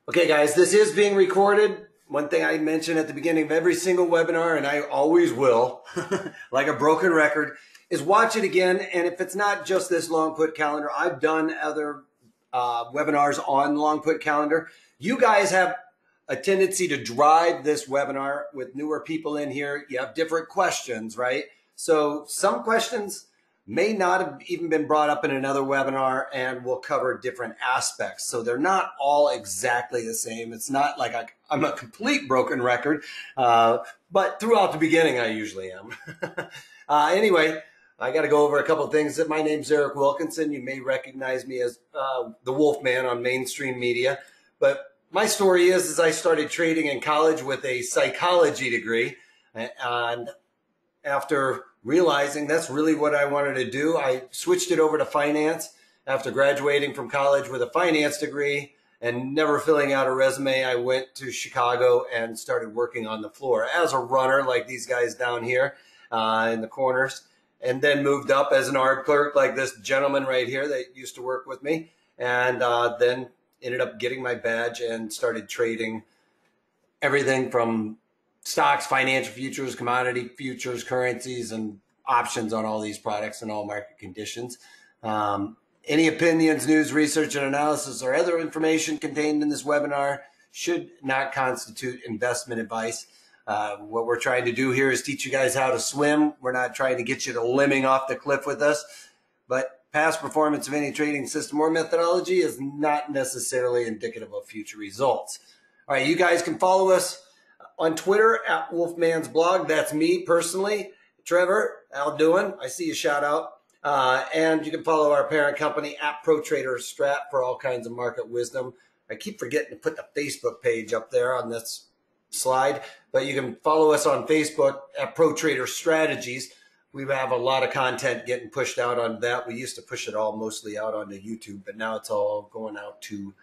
Okay, guys, this is being recorded. One thing I mention at the beginning of every single webinar, and I always will, like a broken record, is watch it again. And if it's not just this long put calendar, I've done other webinars on long put calendar. You guys have a tendency to drive this webinar with newer people in here. You have different questions, right? So some questions may not have even been brought up in another webinar, and we'll cover different aspects. So they're not all exactly the same. It's not like I'm a complete broken record, but throughout the beginning, I usually am. Anyway, I got to go over a couple of things. My name's Eric Wilkinson. You may recognize me as the Wolfman on mainstream media, but my story is I started trading in college with a psychology degree, and after realizing that's really what I wanted to do, I switched it over to finance after graduating from college with a finance degree and never filling out a resume. I went to Chicago and started working on the floor as a runner, like these guys down here in the corners, and then moved up as an art clerk like this gentleman right here that used to work with me, and then ended up getting my badge and started trading everything from stocks, financial futures, commodity futures, currencies, and options on all these products and all market conditions. Any opinions, news, research, and analysis or other information contained in this webinar should not constitute investment advice. What we're trying to do here is teach you guys how to swim. We're not trying to get you to limbing off the cliff with us, but past performance of any trading system or methodology is not necessarily indicative of future results. All right, you guys can follow us on Twitter at Wolfman's Blog. That's me personally. Trevor, how doing? I see you, shout out. And you can follow our parent company at ProTraderStrat for all kinds of market wisdom. I keep forgetting to put the Facebook page up there on this slide, but you can follow us on Facebook at ProTrader Strategies. We have a lot of content getting pushed out on that. We used to push it all mostly out onto YouTube, but now it's all going out to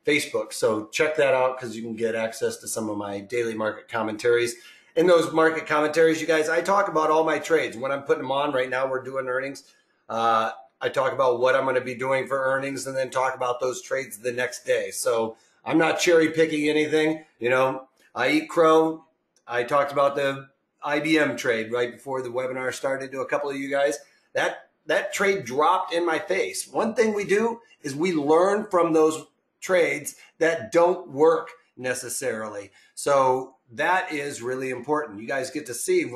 Facebook. So check that out because you can get access to some of my daily market commentaries. In those market commentaries, you guys, I talk about all my trades. When I'm putting them on right now, we're doing earnings. I talk about what I'm going to be doing for earnings and then talk about those trades the next day. So I'm not cherry picking anything. You know, I eat crow. I talked about the IBM trade right before the webinar started to a couple of you guys. That trade dropped in my face. One thing we do is we learn from those trades that don't work necessarily. So that is really important. You guys get to see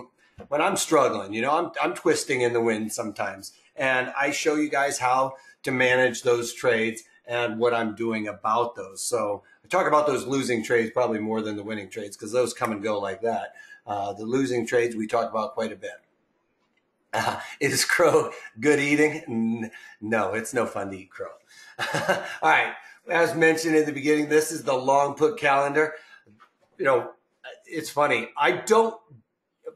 when I'm struggling, you know, I'm twisting in the wind sometimes, and I show you guys how to manage those trades and what I'm doing about those. So I talk about those losing trades probably more than the winning trades because those come and go like that. The losing trades we talk about quite a bit. Is crow good eating? No, it's no fun to eat crow. All right. As mentioned in the beginning, this is the long put calendar. You know, it's funny.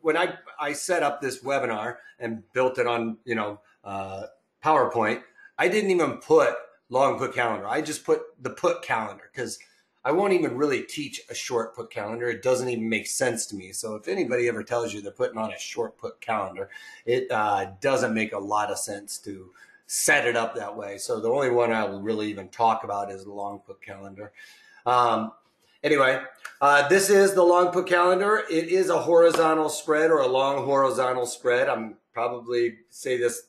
When I set up this webinar and built it on, PowerPoint, I didn't even put long put calendar. I just put the put calendar because I won't even really teach a short put calendar. It doesn't even make sense to me. So if anybody ever tells you they're putting on a short put calendar, it doesn't make a lot of sense to set it up that way. So the only one I will really even talk about is the long put calendar. Anyway, this is the long put calendar. It is a horizontal spread or a long horizontal spread. I'm probably say this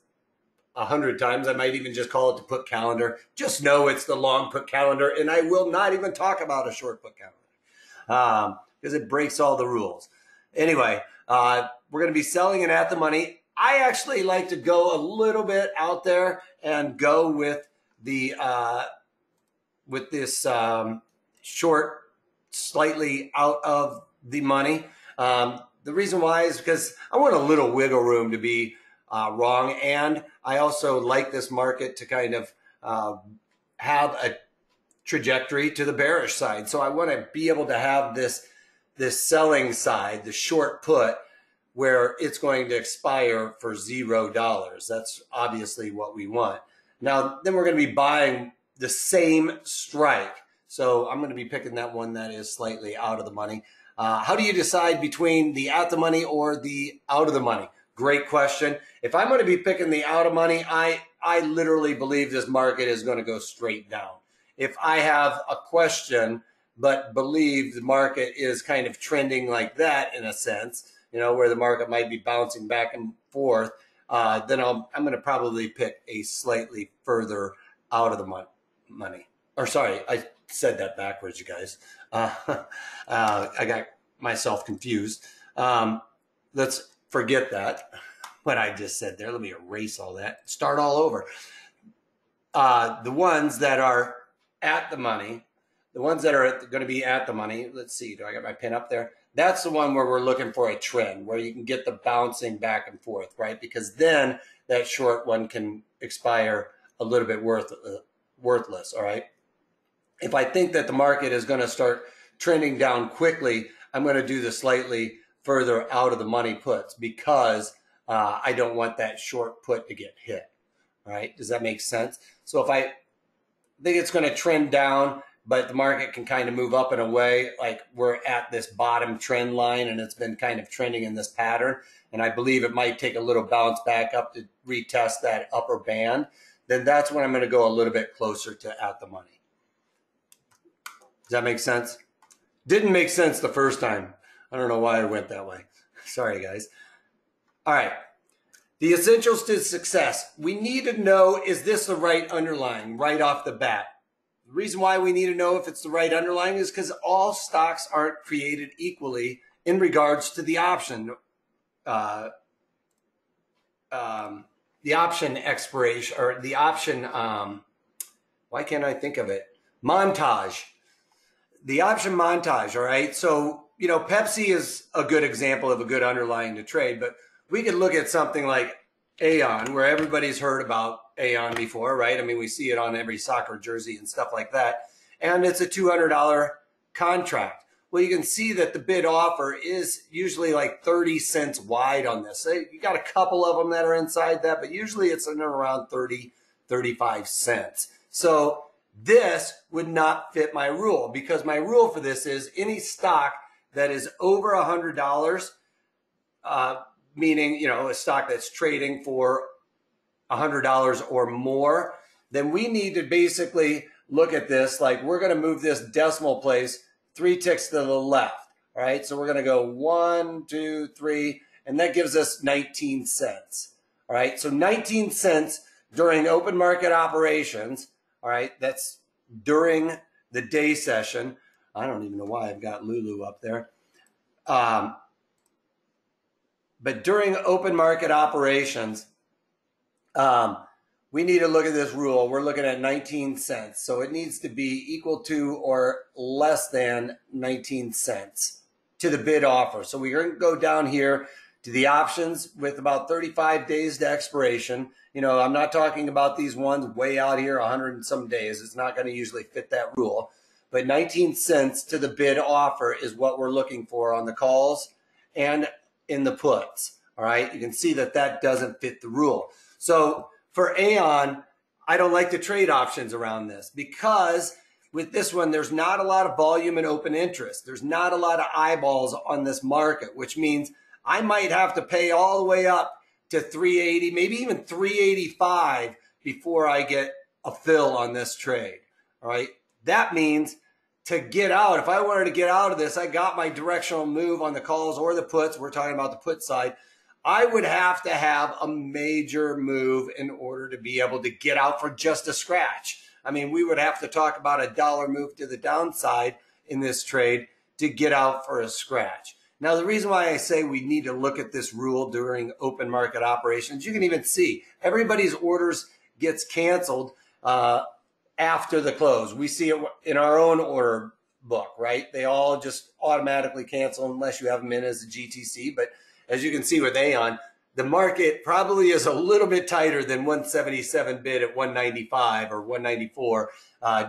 100 times. I might even just call it the put calendar. Just know it's the long put calendar, and I will not even talk about a short put calendar because it breaks all the rules. Anyway, we're going to be selling it at the money. I actually like to go a little bit out there and go with the with this short, slightly out of the money. The reason why is because I want a little wiggle room to be wrong, and I also like this market to kind of have a trajectory to the bearish side. So I want to be able to have this selling side, the short put, where it's going to expire for $0. That's obviously what we want. Now, then we're going to be buying the same strike. So I'm going to be picking that one that is slightly out of the money. How do you decide between the at the money or the out of the money? Great question. If I'm going to be picking the out of money, I literally believe this market is going to go straight down. If I have a question but believe the market is kind of trending like that in a sense, you know, where the market might be bouncing back and forth, then I'm going to probably pick a slightly further out of the money. Or sorry, I said that backwards, you guys. I got myself confused. Let's forget that, what I just said there. Let me erase all that, start all over. The ones that are at the money, the ones that are going to be at the money, let's see, do I got my pin up there? That's the one where we're looking for a trend, where you can get the bouncing back and forth, right? Because then that short one can expire a little bit worthless, all right? If I think that the market is going to start trending down quickly, I'm going to do the slightly further out of the money puts, because I don't want that short put to get hit, all right? Does that make sense? So if I think it's going to trend down, but the market can kind of move up in a way, like we're at this bottom trend line and it's been kind of trending in this pattern, and I believe it might take a little bounce back up to retest that upper band, then that's when I'm going to go a little bit closer to at the money. Does that make sense? Didn't make sense the first time. I don't know why I went that way. Sorry, guys. All right. The essentials to success. We need to know, is this the right underlying right off the bat? The reason why we need to know if it's the right underlying is because all stocks aren't created equally in regards to the option expiration, or the option, why can't I think of it? Montage. The option montage, all right? So, you know, Pepsi is a good example of a good underlying to trade, but we could look at something like Aon, where everybody's heard about Aon before, right? I mean, we see it on every soccer jersey and stuff like that. And it's a $200 contract. Well, you can see that the bid offer is usually like 30 cents wide on this. So you got a couple of them that are inside that, but usually it's in around 30, 35 cents. So this would not fit my rule, because my rule for this is any stock that is over $100, meaning, you know, a stock that's trading for $100 or more, then we need to basically look at this like we're going to move this decimal place 3 ticks to the left. All right, so we're going to go 1, 2, 3, and that gives us 19 cents. All right, so 19 cents during open market operations. All right, that's during the day session. I don't even know why I've got Lulu up there. But during open market operations, we need to look at this rule. We're looking at 19 cents. So it needs to be equal to or less than 19 cents to the bid offer. So we're going to go down here to the options with about 35 days to expiration. You know, I'm not talking about these ones way out here, 100 and some days. It's not going to usually fit that rule. But 19 cents to the bid offer is what we're looking for on the calls and in the puts. All right, you can see that that doesn't fit the rule. So for Aon, I don't like to trade options around this, because with this one, there's not a lot of volume and open interest. There's not a lot of eyeballs on this market, which means I might have to pay all the way up to 380, maybe even 385 before I get a fill on this trade. All right, that means to get out, if I wanted to get out of this, I got my directional move on the calls or the puts. We're talking about the put side. I would have to have a major move in order to be able to get out for just a scratch. I mean, we would have to talk about a dollar move to the downside in this trade to get out for a scratch. Now, the reason why I say we need to look at this rule during open market operations, you can even see everybody's orders gets canceled after the close. We see it in our own order book, right? They all just automatically cancel unless you have them in as a GTC. But as you can see with Aon, the market probably is a little bit tighter than 177 bid at 195 or 194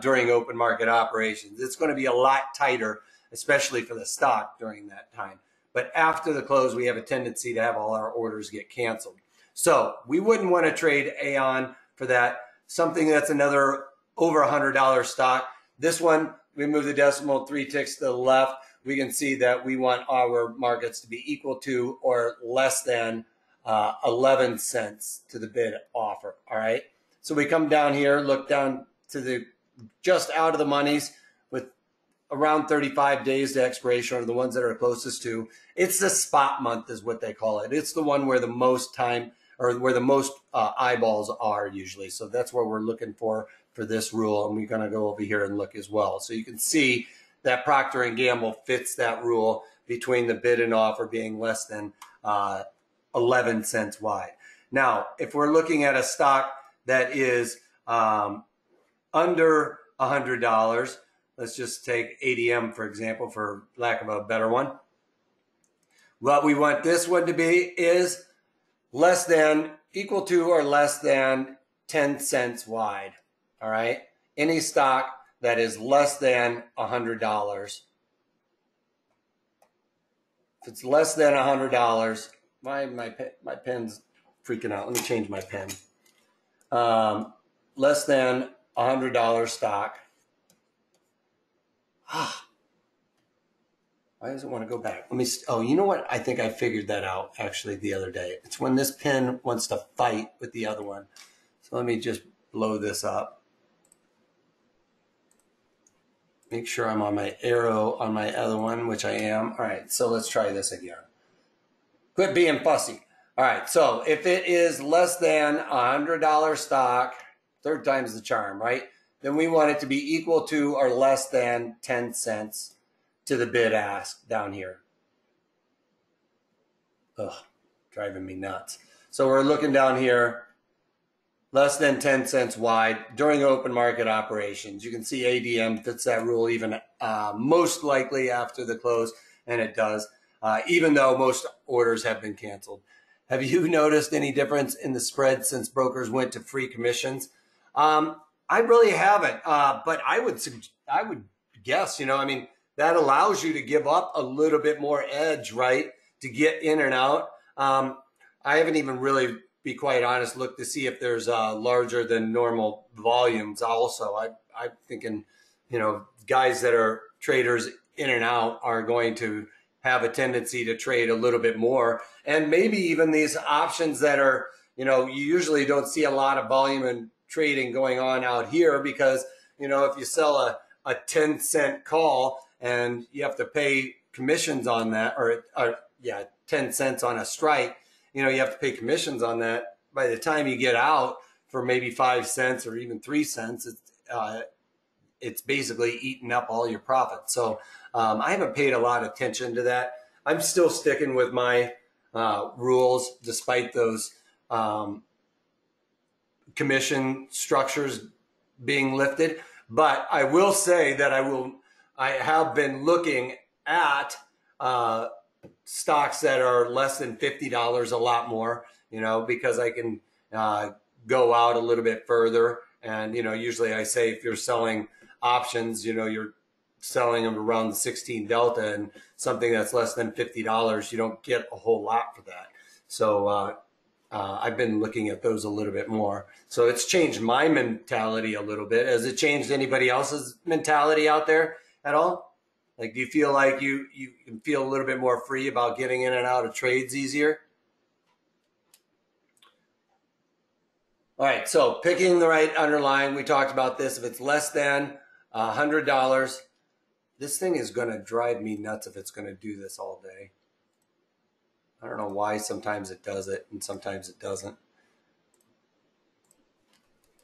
during open market operations. It's going to be a lot tighter, especially for the stock during that time. But after the close, we have a tendency to have all our orders get canceled. So we wouldn't want to trade Aon for that. Something that's another over $100 stock. This one, we move the decimal 3 ticks to the left. We can see that we want our markets to be equal to or less than 11 cents to the bid offer. All right. So we come down here, look down to the just out of the monies with around 35 days to expiration are the ones that are closest to. It's the spot month is what they call it. It's the one where the most time or where the most eyeballs are usually. So that's what we're looking for this rule. And we're going to go over here and look as well. So you can see that Procter & Gamble fits that rule between the bid and offer being less than 11 cents wide. Now, if we're looking at a stock that is under $100, let's just take ADM, for example, for lack of a better one. What we want this one to be is less than, equal to, or less than 10 cents wide. All right. Any stock that is less than $100. If it's less than $100, my pen's freaking out. Let me change my pen. Less than $100 stock. Why does it want to go back? Let me. Oh, you know what? I think I figured that out actually the other day. It's when this pen wants to fight with the other one. So let me just blow this up. Make sure I'm on my arrow on my other one, which I am. All right, so let's try this again. Quit being fussy. All right, so if it is less than $100 stock, third time's the charm, right? Then we want it to be equal to or less than 10 cents to the bid ask down here. Ugh, driving me nuts. So we're looking down here, less than 10 cents wide during open market operations. You can see ADM fits that rule even most likely after the close, and it does, even though most orders have been canceled. Have you noticed any difference in the spread since brokers went to free commissions? I really haven't, but I would guess, I mean, that allows you to give up a little bit more edge, right, to get in and out. I haven't even really, be quite honest, looked to see if there's larger than normal volumes also. I'm thinking, guys that are traders in and out are going to have a tendency to trade a little bit more. And maybe even these options that are, you usually don't see a lot of volume and trading going on out here because, if you sell a 10-cent call and you have to pay commissions on that, or 10 cents on a strike, you have to pay commissions on that. By the time you get out for maybe 5 cents or even 3 cents, it's basically eating up all your profit. So I haven't paid a lot of attention to that. I'm still sticking with my rules despite those commission structures being lifted. But I will say that I have been looking at stocks that are less than $50 a lot more, because I can go out a little bit further. And, usually I say if you're selling options, you're selling them around the 16 delta, and something that's less than $50, you don't get a whole lot for that. So I've been looking at those a little bit more. So it's changed my mentality a little bit. Has it changed anybody else's mentality out there at all? Like, do you feel like you can feel a little bit more free about getting in and out of trades easier? All right, so picking the right underlying, we talked about this. If it's less than $100, this thing is going to drive me nuts if it's going to do this all day. I don't know why sometimes it does it and sometimes it doesn't.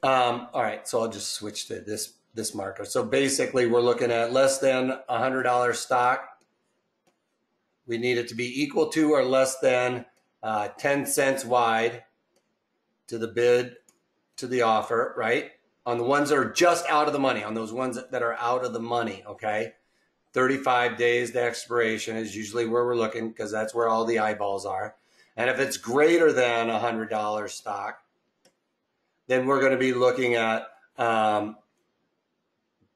All right, so I'll just switch to this marker. So basically we're looking at less than $100 stock. We need it to be equal to or less than 10 cents wide to the bid, to the offer, right? On the ones that are just out of the money, on those ones that are out of the money, okay? 35 days to expiration is usually where we're looking because that's where all the eyeballs are. And if it's greater than $100 stock, then we're going to be looking at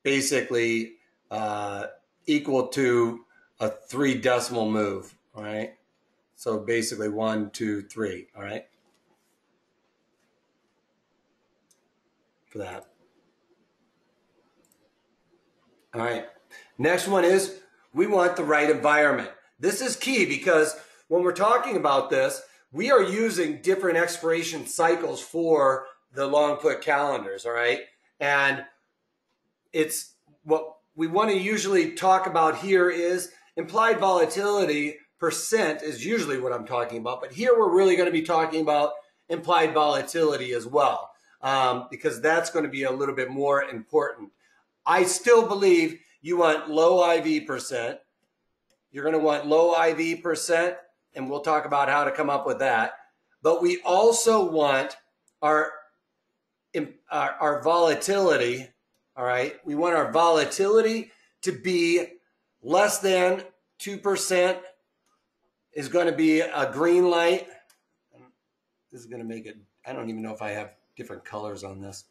basically equal to a 3 decimal move, all right? So basically 1, 2, 3, all right? For that. All right. Next one is we want the right environment. This is key because when we're talking about this, we are using different expiration cycles for the long put calendars, all right? And it's what we want to usually talk about here is implied volatility percent is usually what I'm talking about. But here we're really going to be talking about implied volatility as well, because that's going to be a little bit more important. I still believe you want low IV percent. You're going to want low IV percent, and we'll talk about how to come up with that. But we also want our volatility, all right? We want our volatility to be less than 2%, is going to be a green light. This is going to make it, I don't even know if I have different colors on this.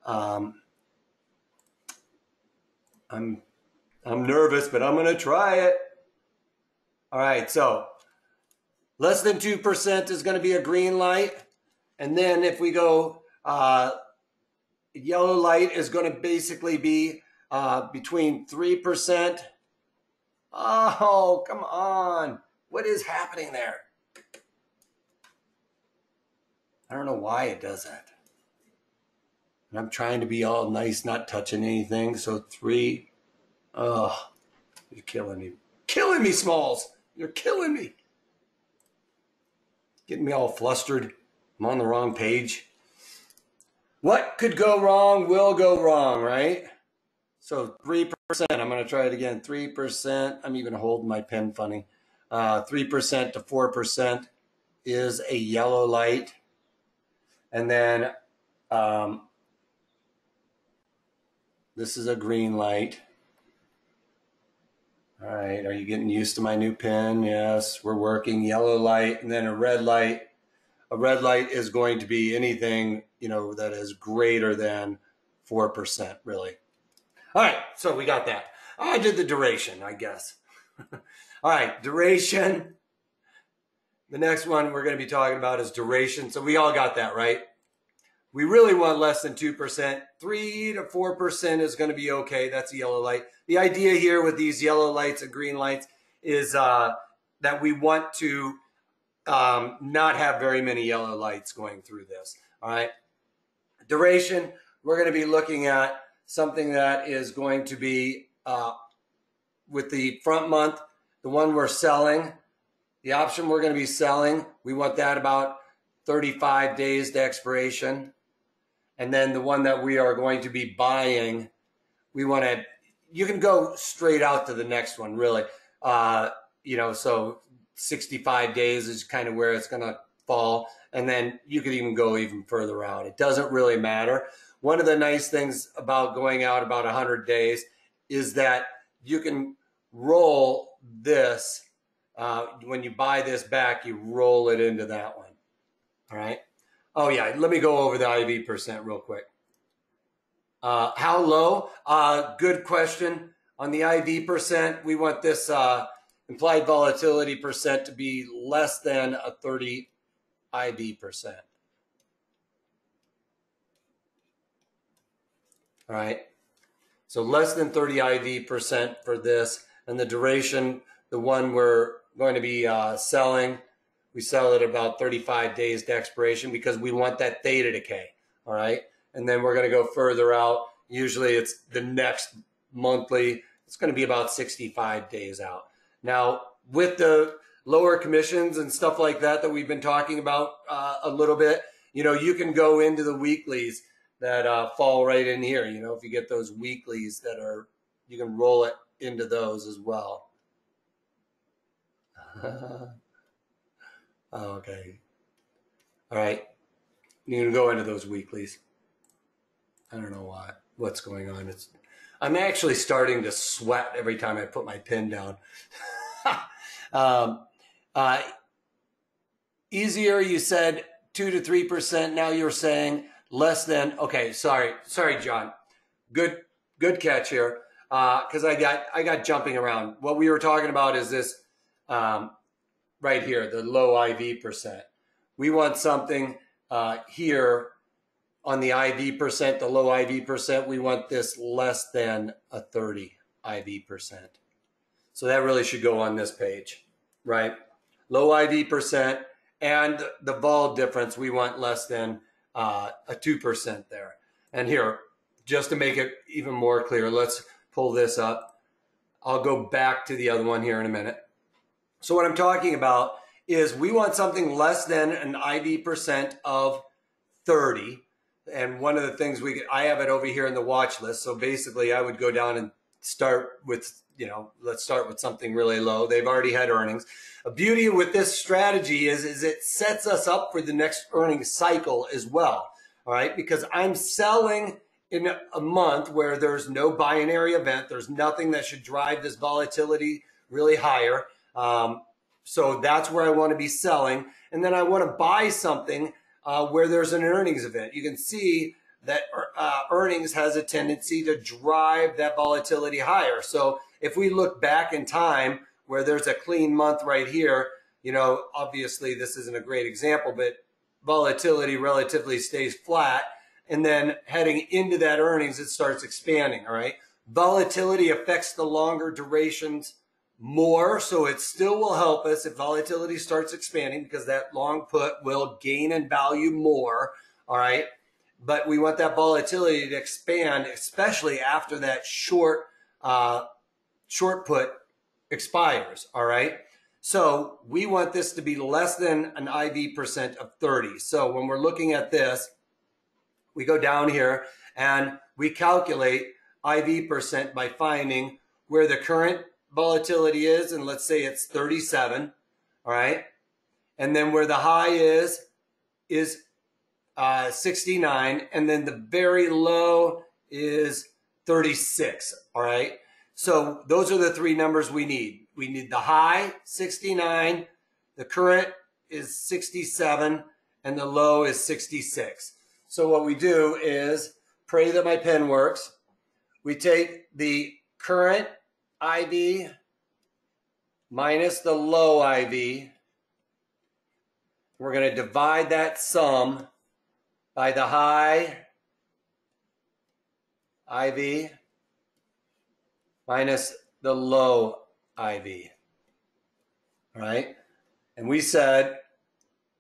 I'm nervous, but I'm going to try it. All right, so less than 2% is going to be a green light. And then if we go, yellow light is going to basically be between 3%. Oh, come on. What is happening there? I don't know why it does that. And I'm trying to be all nice, not touching anything. So 3. Oh, you're killing me. Killing me, Smalls. You're killing me. Getting me all flustered. I'm on the wrong page. What could go wrong will go wrong, right? So 3%. I'm going to try it again. 3%. I'm even holding my pen funny. 3% to 4% is a yellow light. And then this is a green light. All right, are you getting used to my new pen? Yes, we're working. Yellow light and then a red light. A red light is going to be anything, you know, that is greater than 4%, really. All right, so we got that. I did the duration, I guess. All right, duration. The next one we're going to be talking about is duration. So we all got that, right? We really want less than 2%. 3 to 4% is going to be okay. That's a yellow light. The idea here with these yellow lights and green lights is that we want to not have very many yellow lights going through this. All right. Duration, we're going to be looking at something that is going to be with the front month, the one we're selling, the option we're going to be selling, we want that about 35 days to expiration. And then the one that we are going to be buying, we want to, you can go straight out to the next one, really. You know, so 65 days is kind of where it's going to fall. And then you could even go even further out. It doesn't really matter. One of the nice things about going out about 100 days is that you can roll this. When you buy this back, you roll it into that one. All right. Oh, yeah. Let me go over the IV percent real quick. How low? Good question. On the IV percent, we want this implied volatility percent to be less than a 30 IV percent. All right. So less than 30 IV percent for this. And the duration, the one we're going to be selling, we sell it about 35 days to expiration because we want that theta decay. All right. And then we're going to go further out. Usually it's the next monthly. It's going to be about 65 days out. Now, with the lower commissions and stuff like that we've been talking about a little bit, you know, you can go into the weeklies that fall right in here. You know, if you get those weeklies that are, you can roll it into those as well. Okay. All right. You can go into those weeklies. I don't know what's going on. I'm actually starting to sweat every time I put my pen down. Easier, you said 2 to 3%. Now you're saying less than. Okay, sorry, John. Good catch here. Because I got jumping around. What we were talking about is this right here, the low IV percent. We want something here on the IV percent, the low IV percent. We want this less than a 30 IV percent. So that really should go on this page, right? Low IV percent and the vol difference, we want less than a 2% there. And here, just to make it even more clear, let's pull this up. I'll go back to the other one here in a minute. So what I'm talking about is we want something less than an IV percent of 30. And one of the things I have it over here in the watch list. So basically I would go down and start with, let's start with something really low. They've already had earnings. A beauty with this strategy is it sets us up for the next earnings cycle as well. All right. Because I'm selling in a month where there's no binary event. There's nothing that should drive this volatility really higher. So that's where I want to be selling. And then I want to buy something where there's an earnings event. You can see that earnings has a tendency to drive that volatility higher. So if we look back in time where there's a clean month right here, obviously this isn't a great example, but volatility relatively stays flat. And then heading into that earnings, it starts expanding, all right? Volatility affects the longer durations more, so it still will help us if volatility starts expanding because that long put will gain in value more, all right? But we want that volatility to expand, especially after that short put expires, all right? So we want this to be less than an IV percent of 30. So when we're looking at this, we go down here and we calculate IV percent by finding where the current volatility is, and let's say it's 37, all right? And then where the high is 69, and then the very low is 36, all right? So those are the three numbers we need. We need the high, 69, the current is 67, and the low is 66. So what we do is, pray that my pen works, we take the current IV minus the low IV. We're going to divide that sum by the high IV minus the low IV. All right. And we said,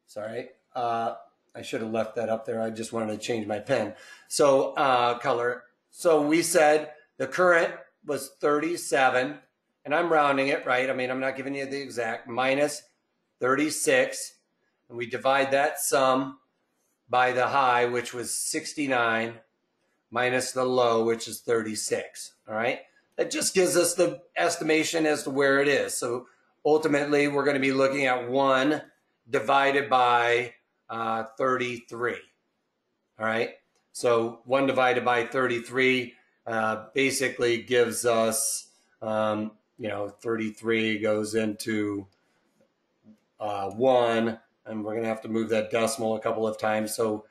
sorry, I should have left that up there. I just wanted to change my pen. So color. So we said the current was 37, and I'm rounding it, right? I mean, I'm not giving you the exact, minus 36. And we divide that sum by the high, which was 69, minus the low, which is 36, all right? That just gives us the estimation as to where it is. So ultimately, we're going to be looking at 1 divided by 33, all right? So 1 divided by 33 basically gives us, 33 goes into 1, and we're going to have to move that decimal a couple of times. So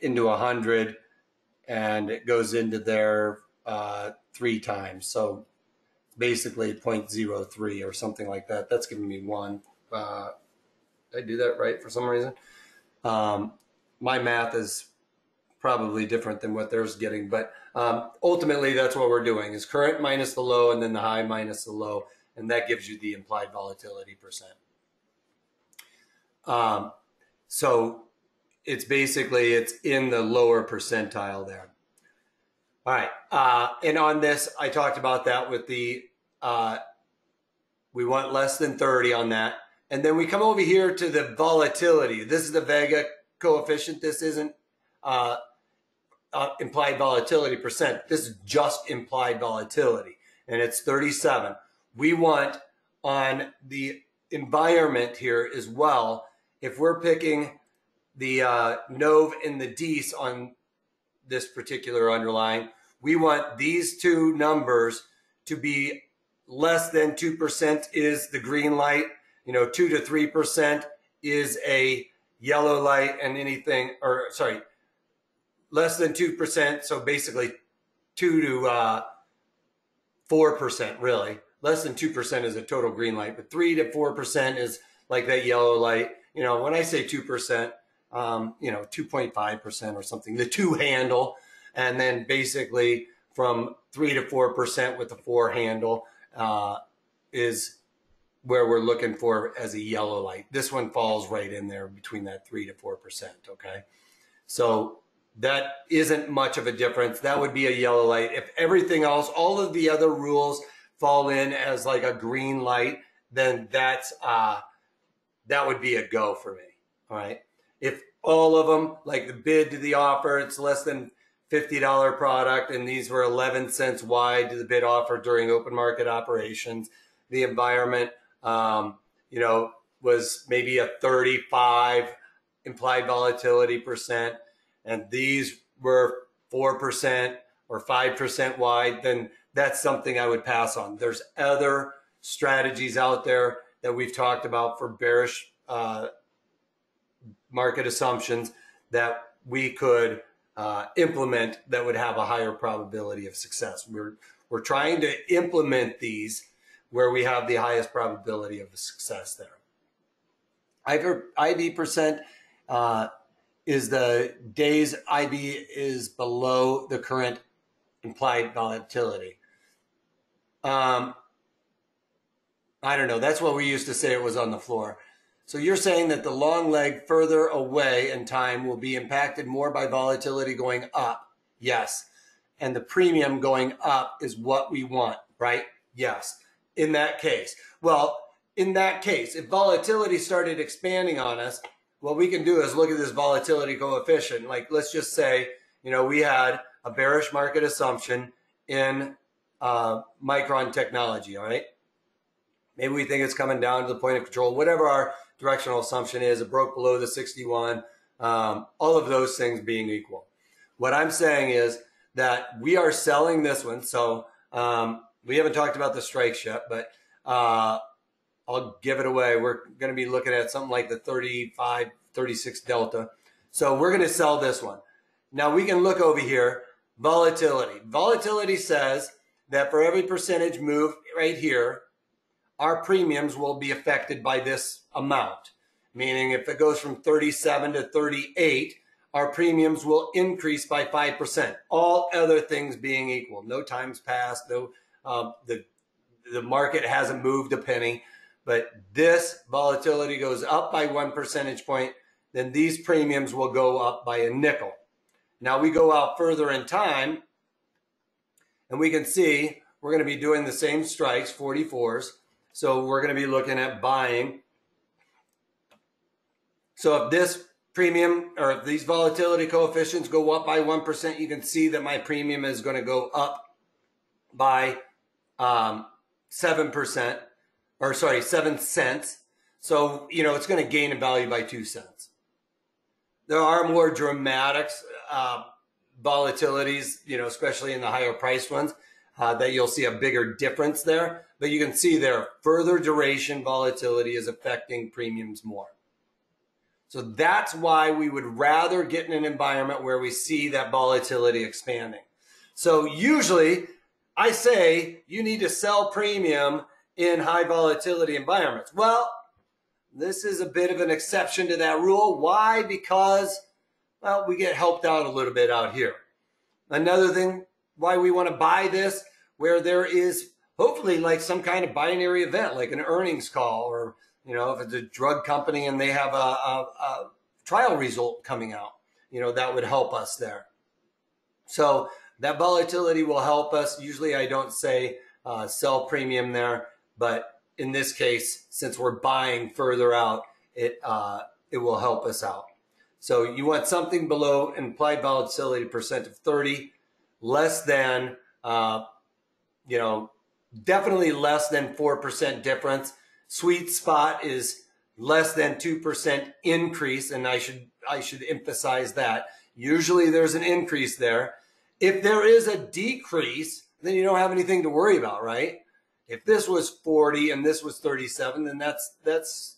into 100, and it goes into there 3 times. So basically 0.03 or something like that. That's giving me 1. Did I do that right for some reason? My math is probably different than what they're getting, but ultimately that's what we're doing is current minus the low and then the high minus the low, and that gives you the implied volatility percent. So it's basically, it's in the lower percentile there. All right. And on this, I talked about that with the, we want less than 30 on that. And then we come over here to the volatility. This is the Vega coefficient. This isn't implied volatility percent. This is just implied volatility, and it's 37. We want on the environment here as well, if we're picking the NOV and the DES on this particular underlying, we want these two numbers to be less than 2% is the green light, 2 to 3% is a yellow light, and anything, or sorry, less than 2%. So basically 2 to 4%, really. Less than 2% is a total green light, but 3 to 4% is like that yellow light. When I say 2%, 2.5% or something, the 2 handle, and then basically from 3 to 4% with the 4 handle is where we're looking for as a yellow light. This one falls right in there between that 3 to 4%, okay? So that isn't much of a difference. That would be a yellow light. If everything else, all of the other rules fall in as like a green light, then that's that would be a go for me. All right. If all of them, like the bid to the offer, it's less than $50 product, and these were 11 cents wide to the bid offer during open market operations. The environment, you know, was maybe a 35 implied volatility percent, and these were 4% or 5% wide, then that's something I would pass on. There's other strategies out there that we've talked about for bearish market assumptions that we could implement that would have a higher probability of success. We're trying to implement these where we have the highest probability of success there. IV percent is the days IV is below the current implied volatility. I don't know. That's what we used to say it was on the floor. So you're saying that the long leg further away in time will be impacted more by volatility going up. Yes. And the premium going up is what we want, right? Yes. In that case. Well, in that case, if volatility started expanding on us, what we can do is look at this volatility coefficient. Like, let's just say, you know, we had a bearish market assumption in Micron technology, all right? Maybe we think it's coming down to the point of control, whatever our directional assumption is, it broke below the 61, all of those things being equal. What I'm saying is that we are selling this one. So we haven't talked about the strikes yet, but I'll give it away. We're going to be looking at something like the 35, 36 delta. So we're going to sell this one. Now we can look over here, volatility. Volatility says that for every percentage move right here, our premiums will be affected by this amount. Meaning if it goes from 37 to 38, our premiums will increase by 5%. All other things being equal. No time's passed. No, the market hasn't moved a penny. But this volatility goes up by 1 percentage point, then these premiums will go up by a nickel. Now we go out further in time, and we can see we're going to be doing the same strikes, 44s. So we're going to be looking at buying. So if this premium, or if these volatility coefficients go up by 1%, you can see that my premium is going to go up by 7%. Or sorry, 7 cents. So, you know, it's going to gain in value by 2 cents. There are more dramatic volatilities, you know, especially in the higher priced ones, that you'll see a bigger difference there. But you can see there, further duration volatility is affecting premiums more. So that's why we would rather get in an environment where we see that volatility expanding. So usually I say you need to sell premium in high volatility environments. Well, this is a bit of an exception to that rule. Why? Because, well, we get helped out a little bit out here. Another thing why we want to buy this, where there is hopefully like some kind of binary event, like an earnings call, or, you know, if it's a drug company and they have a trial result coming out, you know, that would help us there. So that volatility will help us. Usually I don't say sell premium there. But in this case, since we're buying further out, it will help us out. So you want something below implied volatility percent of 30, less than, you know, definitely less than 4% difference. Sweet spot is less than 2% increase, and I should emphasize that. Usually there's an increase there. If there is a decrease, then you don't have anything to worry about, right? If this was 40 and this was 37, then that's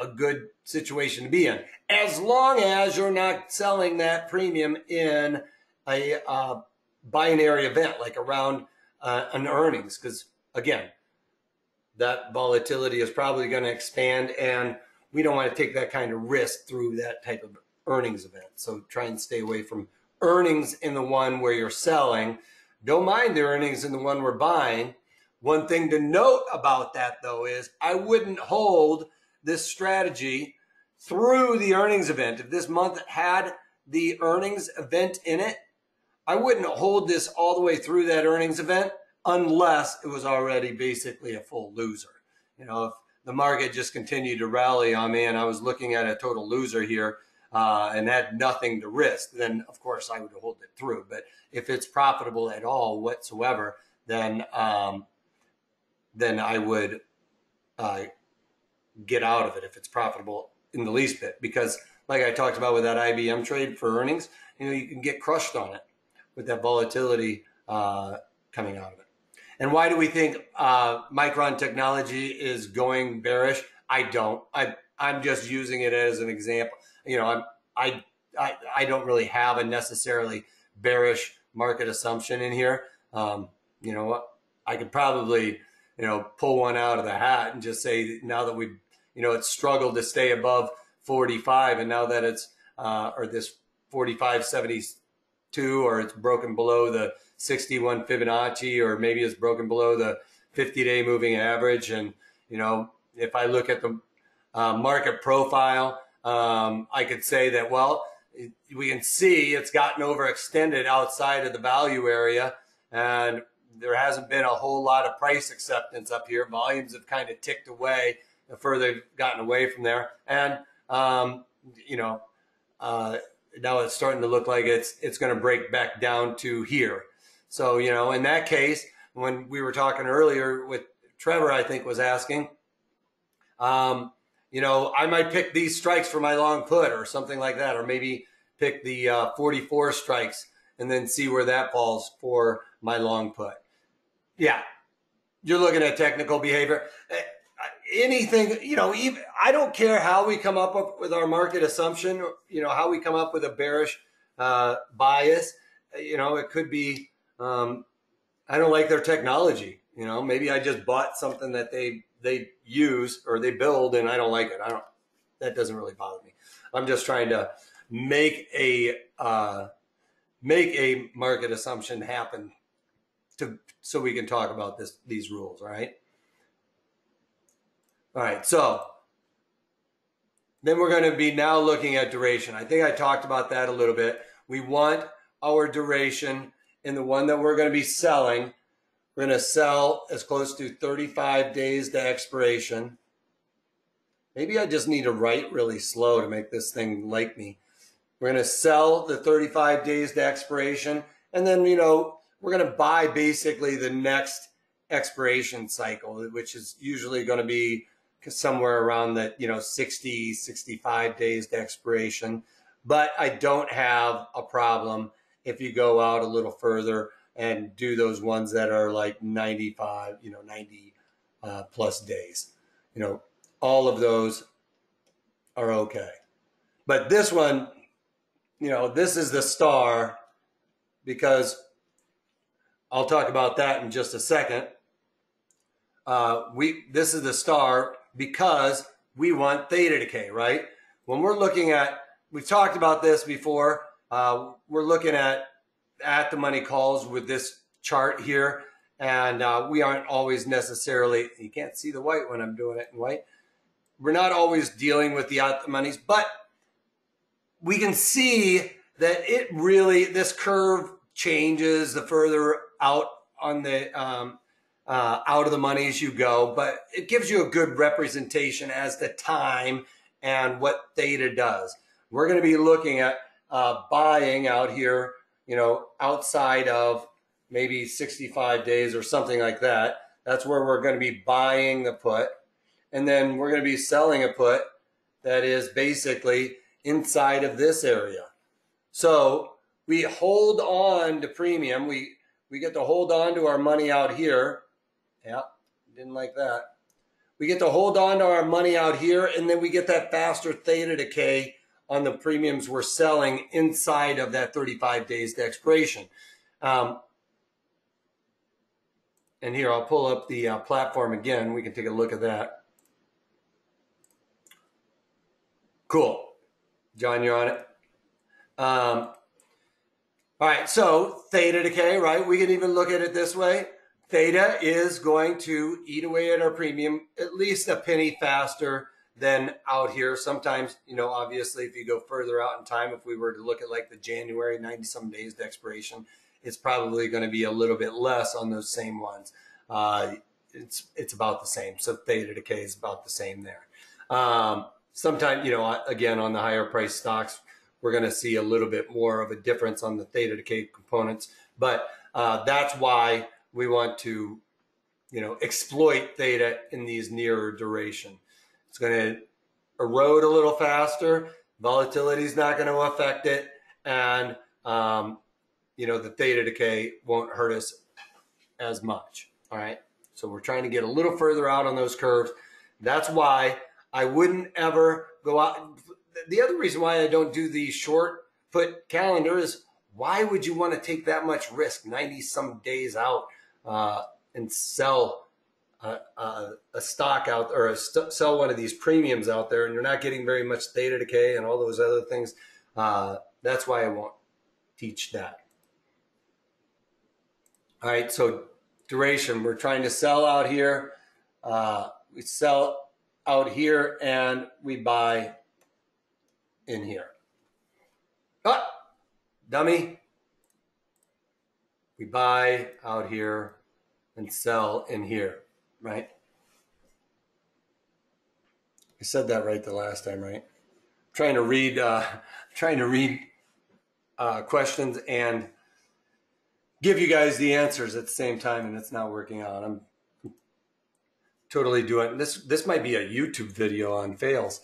a good situation to be in. As long as you're not selling that premium in a binary event, like around an earnings. Because, again, that volatility is probably going to expand, and we don't want to take that kind of risk through that type of earnings event. So try and stay away from earnings in the one where you're selling. Don't mind the earnings in the one we're buying. One thing to note about that, though, is I wouldn't hold this strategy through the earnings event. If this month had the earnings event in it, I wouldn't hold this all the way through that earnings event unless it was already basically a full loser. You know, if the market just continued to rally on me and I was looking at a total loser here and had nothing to risk, then of course I would hold it through. But if it's profitable at all whatsoever, then I would get out of it if it's profitable in the least bit. Because like I talked about with that IBM trade for earnings, you know, you can get crushed on it with that volatility coming out of it. And why do we think Micron Technology is going bearish? I don't. I'm just using it as an example. You know, I don't really have a necessarily bearish market assumption in here. You know what? I could probably, you know, pull one out of the hat and just say now that we, you know, it's struggled to stay above 45, and now that it's or this 45.72, or it's broken below the 61 Fibonacci, or maybe it's broken below the 50-day moving average. And, you know, if I look at the market profile, I could say that, well, we can see it's gotten overextended outside of the value area, and there hasn't been a whole lot of price acceptance up here. Volumes have kind of ticked away the further they've gotten away from there. And, you know, now it's starting to look like it's going to break back down to here. So, you know, in that case, when we were talking earlier with Trevor, I think was asking, you know, I might pick these strikes for my long put or something like that, or maybe pick the 44 strikes and then see where that falls for my long put. Yeah, you're looking at technical behavior. Anything, you know, even, I don't care how we come up with our market assumption, you know, how we come up with a bearish bias. You know, it could be, I don't like their technology. You know, maybe I just bought something that they use or they build and I don't like it. That doesn't really bother me. I'm just trying to make a market assumption happen so we can talk about these rules. All right. All right, so then we're going to be now looking at duration. I think I talked about that a little bit. We want our duration in the one that we're going to be selling. We're going to sell as close to 35 days to expiration. Maybe I just need to write really slow to make this thing like me. We're going to sell the 35 days to expiration, and then, you know, we're going to buy basically the next expiration cycle, which is usually going to be somewhere around that, you know, 60, 65 days to expiration. But I don't have a problem if you go out a little further and do those ones that are like 95, you know, 90 plus days. You know, all of those are okay. But this one, you know, this is the star, because I'll talk about that in just a second. This is the star because we want theta decay, right? When we're looking at, we've talked about this before, we're looking at the money calls with this chart here, and we aren't always necessarily, you can't see the white when I'm doing it in white. We're not always dealing with the at the monies, but we can see that it really, this curve changes the further out on the out of the money as you go, but it gives you a good representation as to time and what theta does. We're going to be looking at buying out here, you know, outside of maybe 65 days or something like that. That's where we're going to be buying the put. And then we're going to be selling a put that is basically inside of this area. So we hold on to premium. We get to hold on to our money out here. Yeah, didn't like that. We get to hold on to our money out here, and then we get that faster theta decay on the premiums we're selling inside of that 35 days to expiration. And here, I'll pull up the platform again. We can take a look at that. Cool. John, you're on it. All right, so theta decay, right? We can even look at it this way. Theta is going to eat away at our premium at least a penny faster than out here. Sometimes, you know, obviously if you go further out in time, if we were to look at like the January 90 some days to expiration, it's probably going to be a little bit less on those same ones. It's about the same. So theta decay is about the same there. Sometimes, you know, again, on the higher price stocks, we're going to see a little bit more of a difference on the theta decay components. But that's why we want to, you know, exploit theta in these nearer duration. It's going to erode a little faster. Volatility is not going to affect it. And, you know, the theta decay won't hurt us as much. All right. So we're trying to get a little further out on those curves. That's why I wouldn't ever go out. The other reason why I don't do the short put calendar is, why would you want to take that much risk 90 some days out and sell a stock out, or sell one of these premiums out there, and you're not getting very much theta decay and all those other things? That's why I won't teach that. All right, so duration, we're trying to sell out here. We sell out here and we buy in here. Ah, dummy. We buy out here and sell in here, right? I said that right the last time, right? Trying to read questions and give you guys the answers at the same time, and it's not working out. I'm totally doing this. This might be a YouTube video on fails.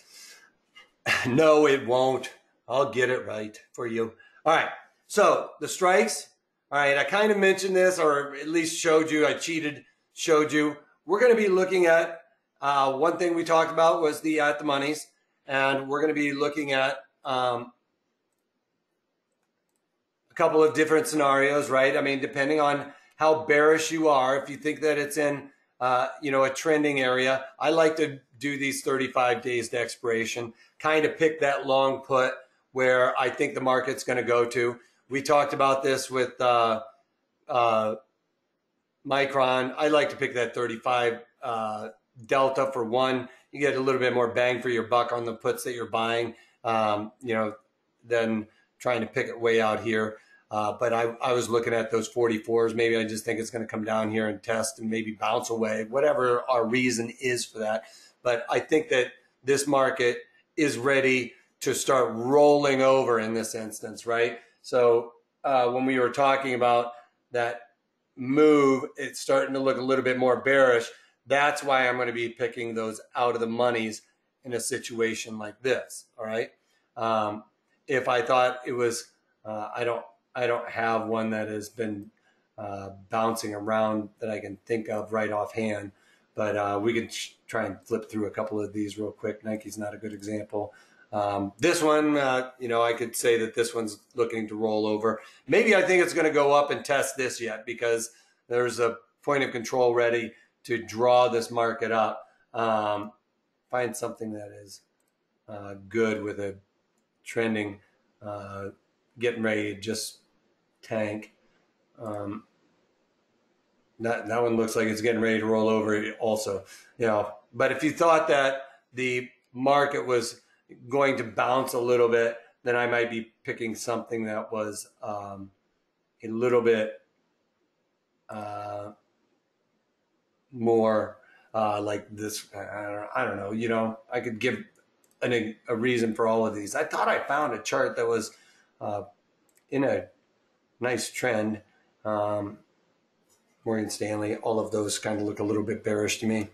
No, it won't. I'll get it right for you. All right. So the strikes. All right. I kind of mentioned this, or at least showed you. I cheated, showed you. We're going to be looking at one thing we talked about was the at the monies, and we're going to be looking at a couple of different scenarios, right? I mean, depending on how bearish you are, if you think that it's in, you know, a trending area, I like to do these 35 days to expiration, kind of pick that long put where I think the market's going to go to. We talked about this with Micron. I like to pick that 35 delta for one. You get a little bit more bang for your buck on the puts that you're buying, you know, than trying to pick it way out here. But I was looking at those 44s. Maybe I just think it's going to come down here and test and maybe bounce away, whatever our reason is for that. But I think that this market is ready to start rolling over in this instance, right? So when we were talking about that move, it's starting to look a little bit more bearish. That's why I'm going to be picking those out of the monies in a situation like this. All right. If I thought it was, I don't have one that has been bouncing around that I can think of right offhand, but we can try and flip through a couple of these real quick. Nike's not a good example. This one, you know, I could say that this one's looking to roll over. Maybe I think it's going to go up and test this yet, because there's a point of control ready to draw this market up. Find something that is good with a trending, getting ready to just tank. That one looks like it's getting ready to roll over also, you know. But if you thought that the market was going to bounce a little bit, then I might be picking something that was a little bit more like this. I don't know, you know, I could give a reason for all of these. I thought I found a chart that was in a nice trend. Morgan Stanley, all of those kind of look a little bit bearish to me.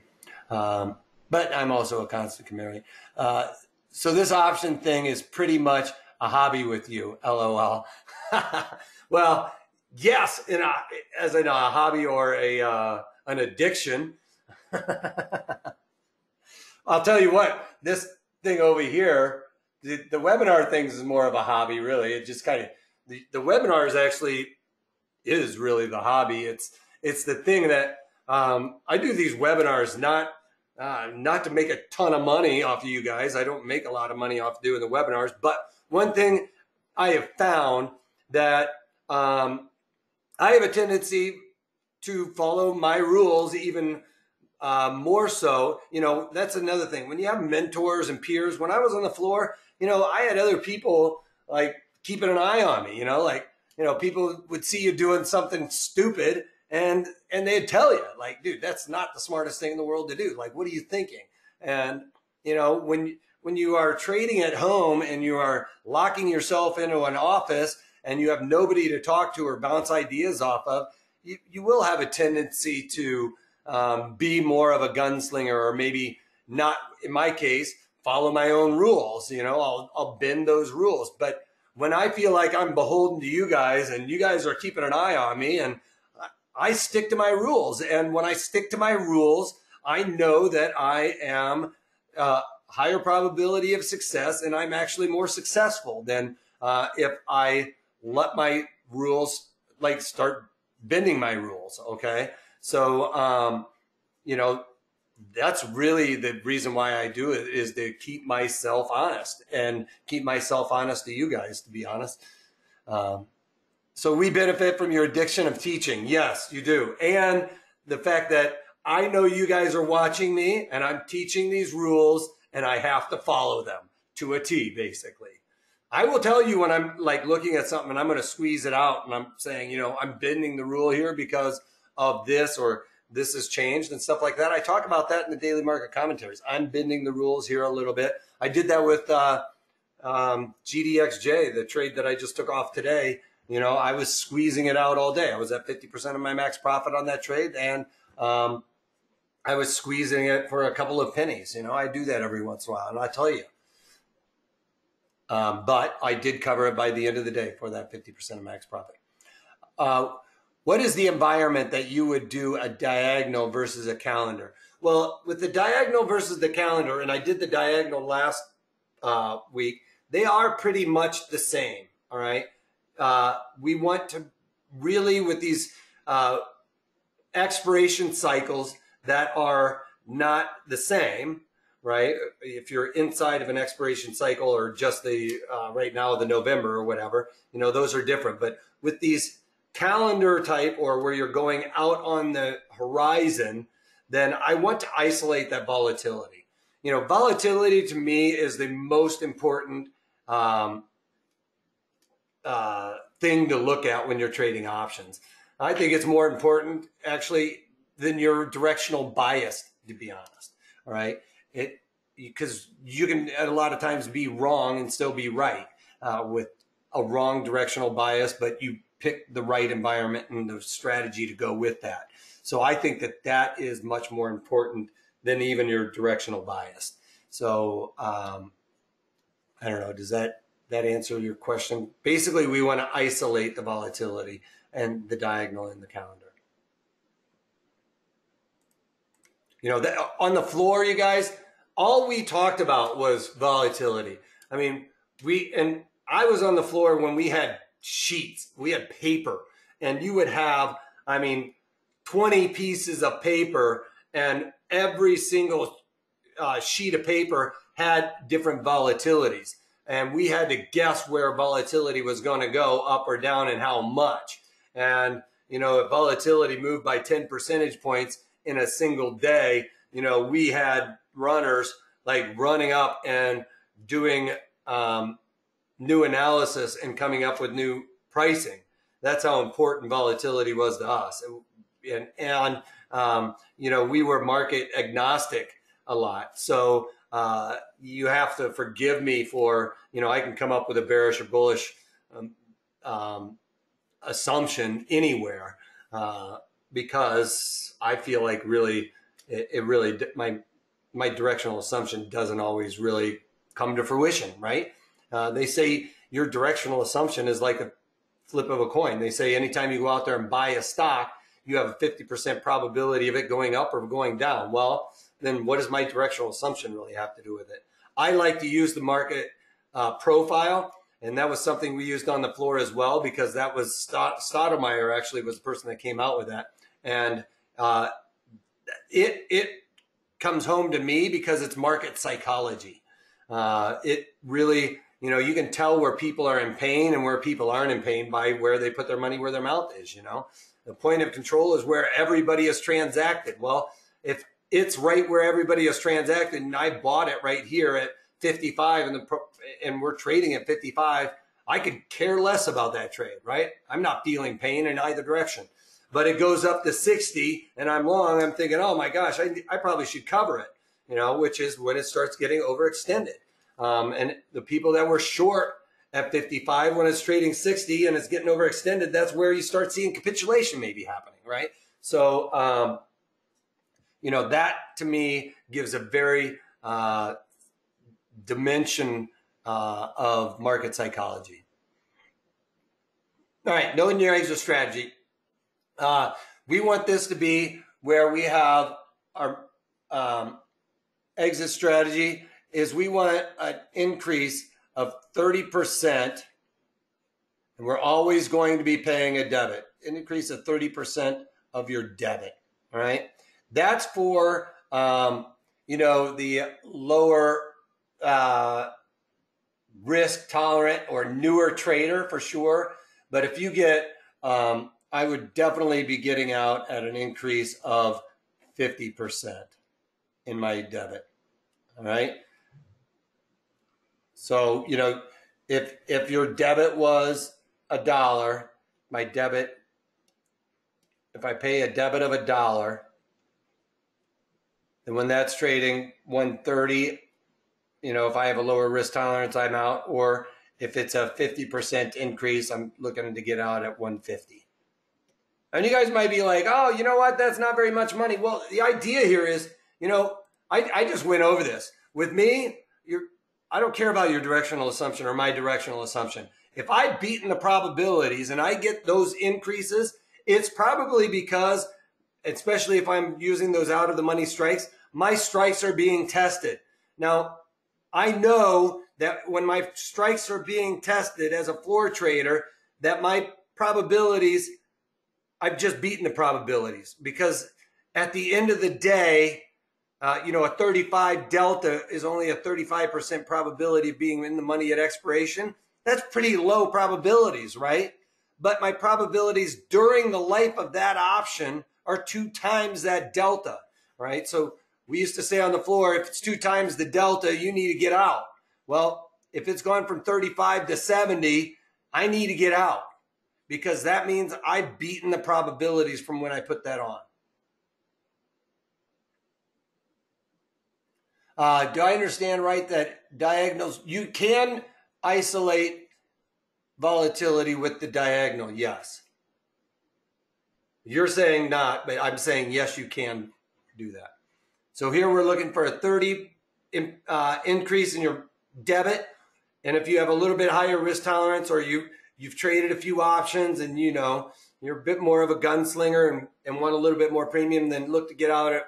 But I'm also a constant chameleon. So this option thing is pretty much a hobby with you, LOL. Well, yes, as in a hobby or an addiction. I'll tell you what, this thing over here, the webinar things is more of a hobby, really. It just kind of, the webinars actually is really the hobby. It's the thing that I do these webinars not to make a ton of money off of you guys. I don't make a lot of money off doing the webinars. But one thing I have found that I have a tendency to follow my rules, even more so, you know, that's another thing. When you have mentors and peers, when I was on the floor, you know, I had other people like keeping an eye on me, you know, like, you know, people would see you doing something stupid and they'd tell you like, dude, that's not the smartest thing in the world to do. Like, what are you thinking? And, you know, when you are trading at home and you are locking yourself into an office and you have nobody to talk to or bounce ideas off of, you will have a tendency to be more of a gunslinger, or maybe not, in my case, follow my own rules. You know, I'll bend those rules. But when I feel like I'm beholden to you guys and you guys are keeping an eye on me, and I stick to my rules. And when I stick to my rules, I know that I am higher probability of success, and I'm actually more successful than if I let my rules like start bending my rules. Okay. So, you know, that's really the reason why I do it, is to keep myself honest and keep myself honest to you guys, to be honest. So we benefit from your addiction of teaching. Yes, you do. And the fact that I know you guys are watching me and I'm teaching these rules and I have to follow them to a T, basically. I will tell you when I'm like looking at something and I'm going to squeeze it out and I'm saying, you know, I'm bending the rule here because of this, or this has changed and stuff like that. I talk about that in the daily market commentaries. I'm bending the rules here a little bit. I did that with GDXJ, the trade that I just took off today. You know, I was squeezing it out all day. I was at 50% of my max profit on that trade, and I was squeezing it for a couple of pennies. You know, I do that every once in a while, and I tell you. But I did cover it by the end of the day for that 50% of max profit. What is the environment that you would do a diagonal versus a calendar? Well, with the diagonal versus the calendar, and I did the diagonal last week, they are pretty much the same, all right? We want to really, with these expiration cycles that are not the same, right? If you're inside of an expiration cycle, or just the right now the November or whatever, you know, those are different. But with these calendar type, or where you're going out on the horizon, then I want to isolate that volatility. You know, volatility to me is the most important thing to look at when you're trading options. I think it's more important actually than your directional bias, to be honest. All right. Because you can a lot of times be wrong and still be right with a wrong directional bias, but you pick the right environment and the strategy to go with that. So I think that that is much more important than even your directional bias. So I don't know, does that answer your question? Basically, we want to isolate the volatility and the diagonal in the calendar. You know, on the floor, you guys, all we talked about was volatility. I mean, I was on the floor when we had sheets, we had paper, and you would have, I mean, 20 pieces of paper, and every single sheet of paper had different volatilities. And we had to guess where volatility was going to go up or down and how much. And, you know, if volatility moved by 10 percentage points in a single day, you know, we had runners like running up and doing new analysis and coming up with new pricing. That's how important volatility was to us. And you know, we were market agnostic a lot. So you have to forgive me for, you know, I can come up with a bearish or bullish assumption anywhere because I feel like really, my directional assumption doesn't always really come to fruition, right? They say your directional assumption is like a flip of a coin. They say anytime you go out there and buy a stock, you have a 50% probability of it going up or going down. Well, then what does my directional assumption really have to do with it? I like to use the market profile, and that was something we used on the floor as well, because that was Stoudemire actually was the person that came out with that. And it comes home to me because it's market psychology. It really, you know, you can tell where people are in pain and where people aren't in pain by where they put their money where their mouth is, you know. The point of control is where everybody is transacted. Well, if it's right where everybody is transacted, and I bought it right here at 55, and we're trading at 55. I could care less about that trade, right? I'm not feeling pain in either direction. But it goes up to 60 and I'm long. I'm thinking, oh my gosh, I probably should cover it, you know, which is when it starts getting overextended. And the people that were short at 55, when it's trading 60 and it's getting overextended, that's where you start seeing capitulation maybe happening, right? So, you know, that to me gives a very dimension of market psychology. All right, knowing your exit strategy. We want this to be where we have our exit strategy is we want an increase of 30%, and we're always going to be paying a debit, an increase of 30% of your debit, all right? That's for, you know, the lower risk tolerant or newer trader for sure. But if you get, I would definitely be getting out at an increase of 50% in my debit. All right. So, you know, if your debit was $1, my debit, if I pay a debit of $1, then when that's trading 130, you know, if I have a lower risk tolerance, I'm out. Or if it's a 50% increase, I'm looking to get out at 150. And you guys might be like, oh, you know what? That's not very much money. Well, the idea here is, you know, I just went over this. With me, I don't care about your directional assumption or my directional assumption. If I've beaten the probabilities and I get those increases, it's probably because, especially if I'm using those out of the money strikes, my strikes are being tested. Now, I know that when my strikes are being tested as a floor trader, that my probabilities, I've just beaten the probabilities, because at the end of the day, you know, a 35 delta is only a 35% probability of being in the money at expiration. That's pretty low probabilities, right? But my probabilities during the life of that option are 2 times that delta, right? So we used to say on the floor, if it's 2 times the delta, you need to get out. Well, if it's gone from 35 to 70, I need to get out, because that means I've beaten the probabilities from when I put that on. Do I understand right that diagonals, you can isolate volatility with the diagonal? Yes. You're saying not, but I'm saying yes, you can do that. So here we're looking for a 30 increase in your debit. And if you have a little bit higher risk tolerance, or you've traded a few options and you know you're a bit more of a gunslinger and want a little bit more premium, then look to get out at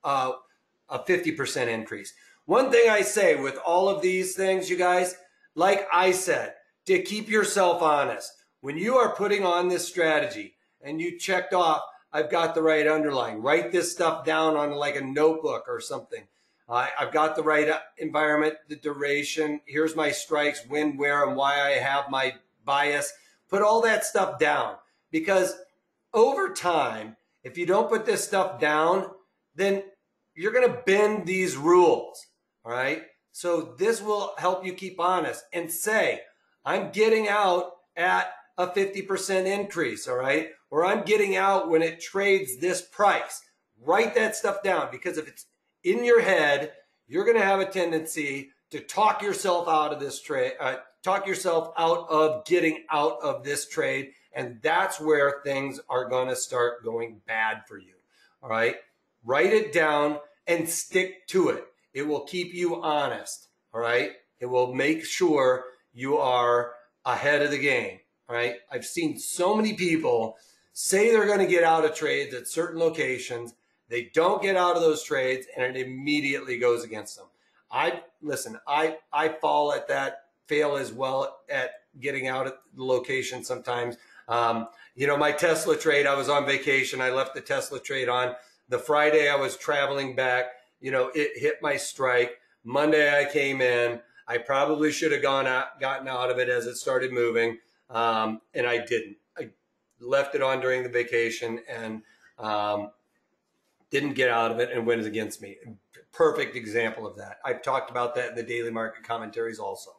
a 50% increase. One thing I say with all of these things, you guys, like I said, to keep yourself honest, when you are putting on this strategy and you checked off, I've got the right underlying, write this stuff down on like a notebook or something. I've got the right environment, the duration, here's my strikes, when, where, and why I have my bias. Put all that stuff down, because over time, if you don't put this stuff down, then you're going to bend these rules, all right? So this will help you keep honest and say, I'm getting out at a 50% increase, all right? Or I'm getting out when it trades this price. Write that stuff down, because if it's in your head, you're going to have a tendency to talk yourself out of this trade, talk yourself out of getting out of this trade, and that's where things are going to start going bad for you, all right? Write it down and stick to it. It will keep you honest, all right? It will make sure you are ahead of the game, all right? I've seen so many people say they're going to get out of trades at certain locations. They don't get out of those trades, and it immediately goes against them. I fall at that, fail as well at getting out at the location sometimes. You know, my Tesla trade, I was on vacation. I left the Tesla trade on. The Friday I was traveling back, you know, it hit my strike. Monday I came in. I probably should have gotten out of it as it started moving, and I didn't. I left it on during the vacation, and didn't get out of it and went against me. Perfect example of that. I've talked about that in the daily market commentaries also.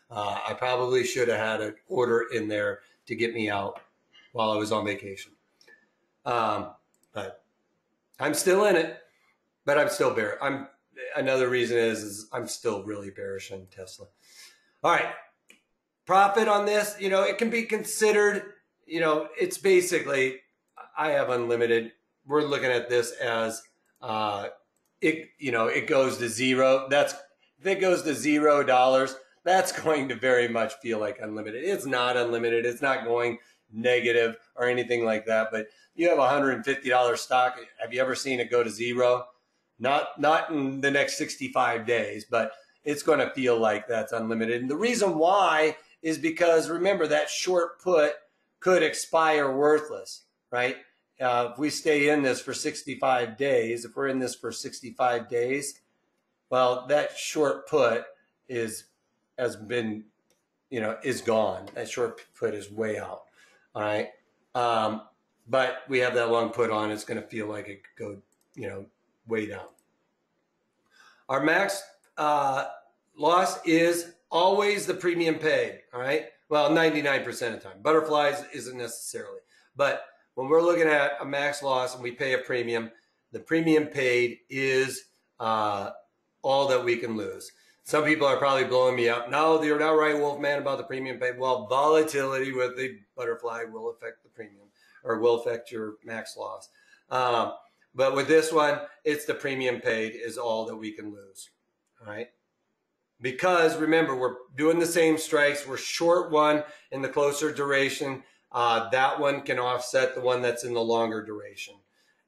I probably should have had an order in there to get me out while I was on vacation. But I'm still in it, but I'm still bearish. Another reason is I'm still really bearish on Tesla. All right. Profit on this, you know, it can be considered, you know, it's basically, I have unlimited. We're looking at this as, it goes to zero. If it goes to $0, that's going to very much feel like unlimited. It's not unlimited. It's not going negative or anything like that. But you have a $150 stock. Have you ever seen it go to zero? Not in the next 65 days, but it's going to feel like that's unlimited. And the reason why is because, remember, that short put could expire worthless, right? If we stay in this for 65 days, if we're in this for 65 days, well, that short put is gone. That short put is way out, all right? But we have that long put on. It's going to feel like it could go, way down. Our max loss is always the premium paid, all right? Well, 99% of the time. Butterflies isn't necessarily. But when we're looking at a max loss and we pay a premium, the premium paid is all that we can lose. Some people are probably blowing me up. No, you're not right, Wolfman, about the premium paid. Well, volatility with the butterfly will affect the premium, or will affect your max loss. But with this one, it's the premium paid is all that we can lose, all right? Because remember, we're doing the same strikes. We're short one in the closer duration. That one can offset the one that's in the longer duration.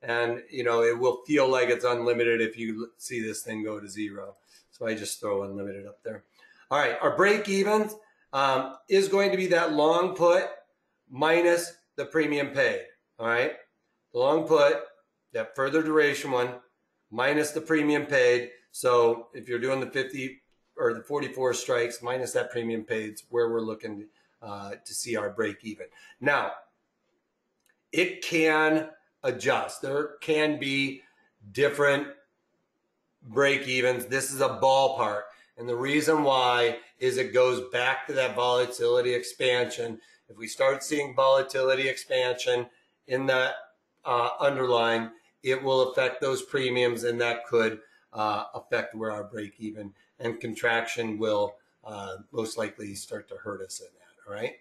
And, it will feel like it's unlimited if you see this thing go to zero. So I just throw unlimited up there. All right, our break even is going to be that long put minus the premium paid, all right? The long put, that further duration one, minus the premium paid. So if you're doing the 50 or the 44 strikes minus that premium paid, it's where we're looking to see our break even. Now, it can adjust. There can be different break evens. This is a ballpark. And the reason why is it goes back to that volatility expansion. If we start seeing volatility expansion in that underlying, it will affect those premiums, and that could affect where our break even and contraction will most likely start to hurt us in that. All right.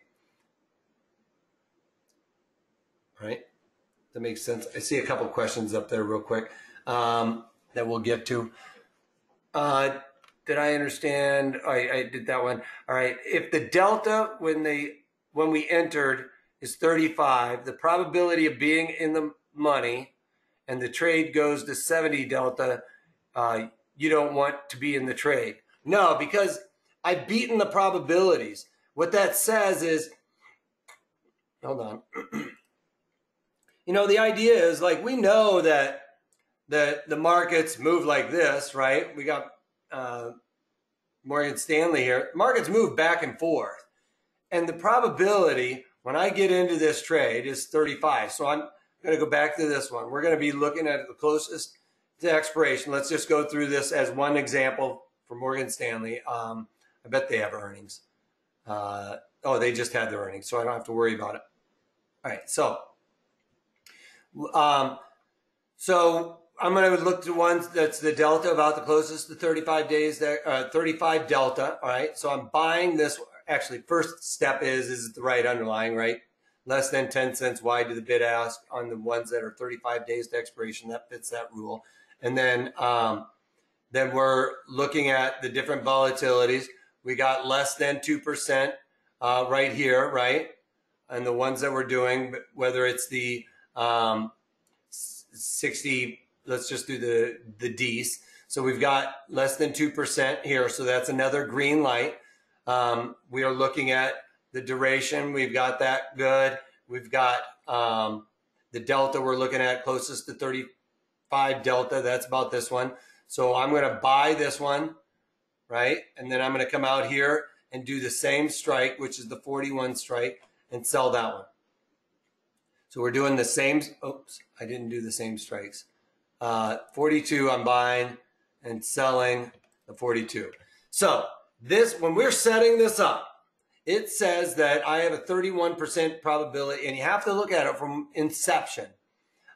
All right. That makes sense. I see a couple questions up there real quick that we'll get to. Did I understand? I did that one. All right. If the delta when we entered is 35, the probability of being in the money and the trade goes to 70 delta, you don't want to be in the trade. No, because I've beaten the probabilities. What that says is, hold on. The idea is, like, we know that the markets move like this, right? We got Morgan Stanley here. Markets move back and forth. And the probability when I get into this trade is 35. So I'm going to go back to this one. We're going to be looking at the closest to expiration. Let's just go through this as one example for Morgan Stanley. I bet they have earnings. They just had their earnings, so I don't have to worry about it. All right, so I'm going to look to ones that's the delta about the closest to 35 days, 35 delta. All right, so I'm buying this. Actually, first step is it the right underlying, right? Less than 10 cents wide to the bid ask on the ones that are 35 days to expiration. That fits that rule. And then we're looking at the different volatilities. We got less than 2% right here, right? And the ones that we're doing, whether it's the 60, let's just do the Ds. So we've got less than 2% here. So that's another green light. We are looking at the duration. We've got that good. We've got the delta we're looking at closest to 35 delta. That's about this one. So I'm going to buy this one, right? And then I'm going to come out here and do the same strike, which is the 41 strike, and sell that one. So we're doing the same. Oops, I didn't do the same strikes. 42 I'm buying and selling the 42. So this, when we're setting this up, it says that I have a 31% probability, and you have to look at it from inception.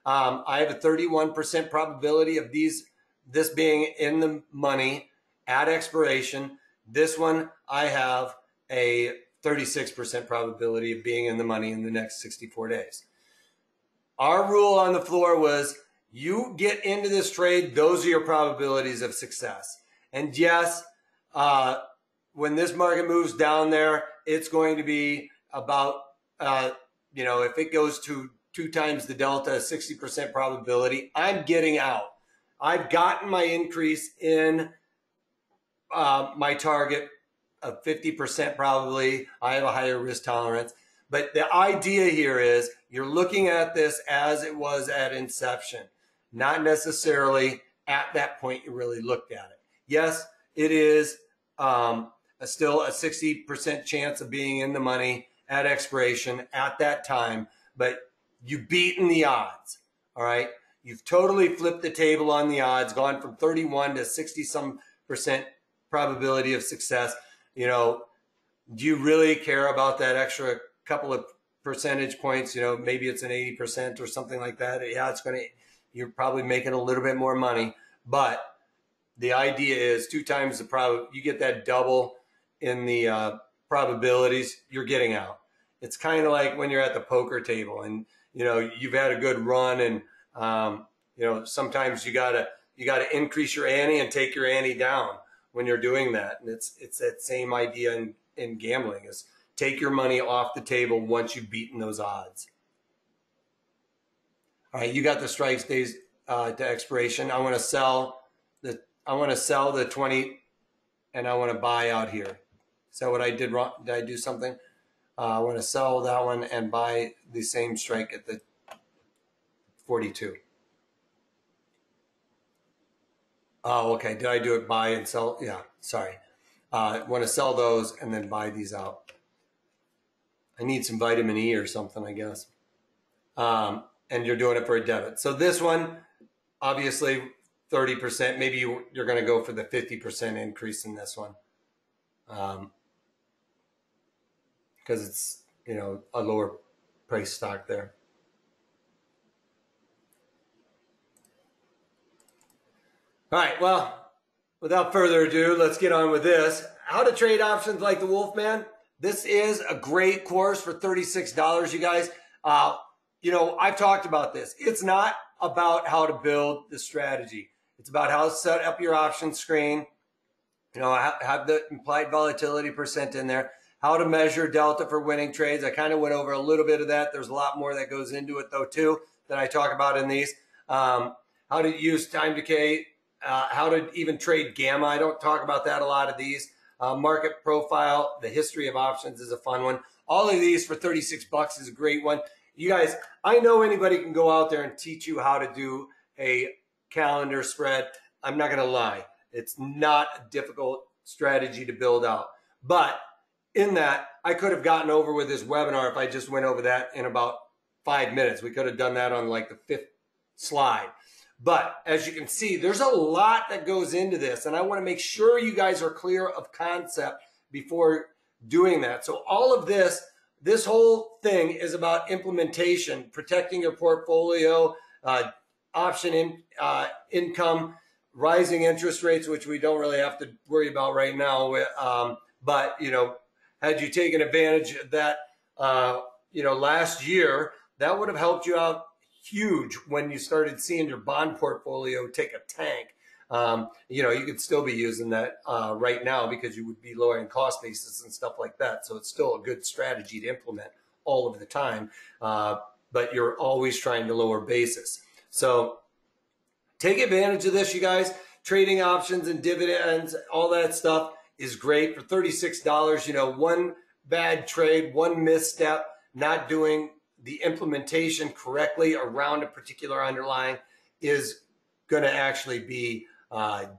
I have a 31% probability of this being in the money at expiration. This one, I have a 36% probability of being in the money in the next 64 days. Our rule on the floor was you get into this trade, those are your probabilities of success. And yes, when this market moves down there, it's going to be about, if it goes to 2 times the delta, 60% probability, I'm getting out. I've gotten my increase in my target of 50% probably. I have a higher risk tolerance. But the idea here is you're looking at this as it was at inception, not necessarily at that point you really looked at it. Yes, it is still a 60% chance of being in the money at expiration at that time, but you've beaten the odds, all right? You've totally flipped the table on the odds, gone from 31 to 60-some% probability of success. You know, do you really care about that extra couple of percentage points? You know, maybe it's an 80% or something like that. Yeah, you're probably making a little bit more money, but the idea is 2 times the you get that double in the probabilities, you're getting out. It's kind of like when you're at the poker table and, you know, you've had a good run and, sometimes you gotta increase your ante and take your ante down when you're doing that. And it's that same idea in gambling is take your money off the table once you've beaten those odds. All right, you got the strikes days to expiration. I want to sell the 20 and I want to buy out here. Is that what I did wrong? Did I do something? I want to sell that one and buy the same strike at the 42. Oh, okay. Did I do it buy and sell? Yeah, sorry. I want to sell those and then buy these out. I need some vitamin E or something, I guess. And you're doing it for a debit. So this one, obviously 30%. Maybe you're going to go for the 50% increase in this one. Because it's, a lower price stock there. All right, well, without further ado, let's get on with this. How to trade options like the Wolfman. This is a great course for $36, you guys. I've talked about this. It's not about how to build the strategy. It's about how to set up your option screen. Have the implied volatility percent in there. How to measure delta for winning trades. I kind of went over a little bit of that. There's a lot more that goes into it, though, too, that I talk about in these. How to use time decay. How to even trade gamma. I don't talk about that a lot of these. Market profile. The history of options is a fun one. All of these for $36 is a great one. You guys, I know anybody can go out there and teach you how to do a calendar spread. I'm not going to lie. It's not a difficult strategy to build out. But in that, I could have gotten over with this webinar if I just went over that in about 5 minutes. We could have done that on like the 5th slide. But as you can see, there's a lot that goes into this. And I want to make sure you guys are clear of concept before doing that. So all of this whole thing is about implementation, protecting your portfolio, option income, rising interest rates, which we don't really have to worry about right now. But, had you taken advantage of that, last year, that would have helped you out huge when you started seeing your bond portfolio take a tank. You could still be using that right now because you would be lowering cost basis and stuff like that. So it's still a good strategy to implement all of the time, but you're always trying to lower basis. So take advantage of this, you guys. Trading options and dividends, all that stuff is great for $36. One bad trade, one misstep, not doing the implementation correctly around a particular underlying is going to actually be